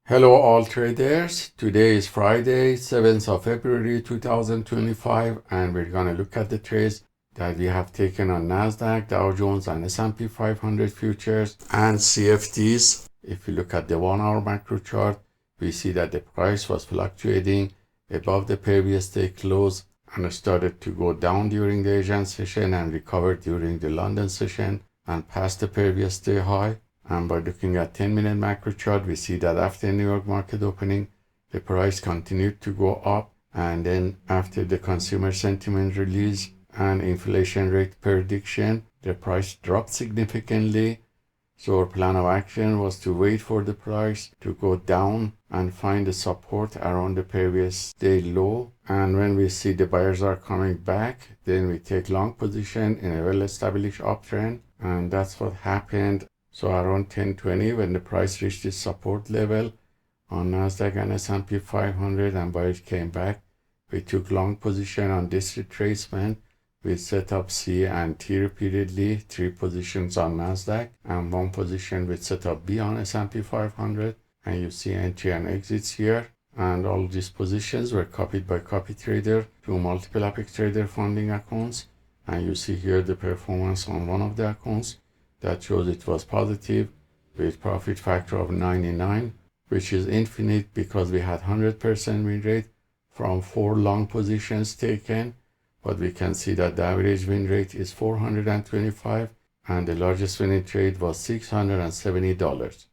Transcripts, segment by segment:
Hello all traders. Today is Friday, 7th of February 2025, and we're going to look at the trades that we have taken on Nasdaq, Dow Jones, and S&P 500 futures and CFDs. If you look at the 1-hour macro chart, we see that the price was fluctuating above the previous day close and started to go down during the Asian session and recovered during the London session and past the previous day high. And by looking at 10-minute macro chart, we see that after New York market opening, the price continued to go up. And then after the consumer sentiment release and inflation rate prediction, the price dropped significantly. So our plan of action was to wait for the price to go down and find the support around the previous day low. And when we see the buyers are coming back, then we take long position in a well-established uptrend. And that's what happened. So around 10:20, when the price reached its support level on Nasdaq and S&P 500 and buyers came back, we took long position on this retracement. We set up C and T repeatedly, 3 positions on Nasdaq and 1 position with setup B on S&P 500. And you see entry and exits here. And all these positions were copied by copy trader to multiple Apex Trader funding accounts. And you see here the performance on one of the accounts. That shows it was positive with profit factor of 99, which is infinite because we had 100% win rate from 4 long positions taken. But we can see that the average win rate is 425 and the largest winning trade was $670.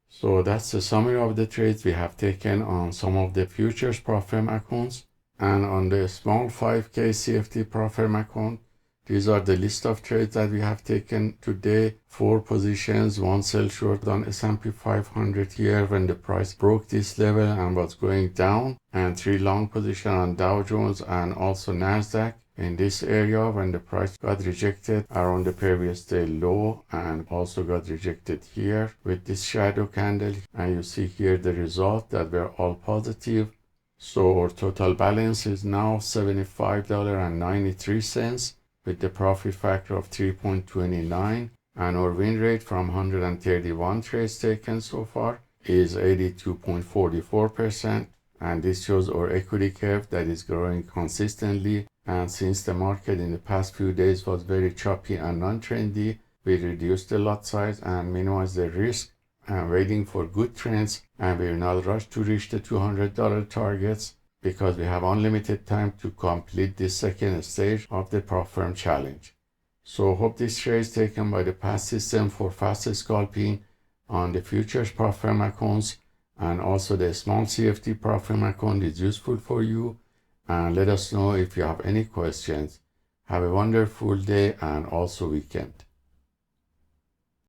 So that's the summary of the trades we have taken on some of the futures prop firm accounts. And on the small 5K CFD prop firm account, these are the list of trades that we have taken today. 4 positions, 1 sell short on S&P 500 here when the price broke this level and was going down, and 3 long position on Dow Jones and also Nasdaq in this area when the price got rejected around the previous day low and also got rejected here with this shadow candle. And you see here the result that were all positive. So our total balance is now $75.93. with the profit factor of 3.29, and our win rate from 131 trades taken so far is 82.44%. And this shows our equity curve that is growing consistently. And since the market in the past few days was very choppy and non-trendy, we reduced the lot size and minimized the risk and waiting for good trends, and we will not rush to reach the $200 targets, because we have unlimited time to complete this second stage of the prop firm challenge. So hope this trade is taken by the past system for fast scalping on the futures prop firm accounts and also the small CFD prop firm account is useful for you. And let us know if you have any questions. Have a wonderful day and also weekend.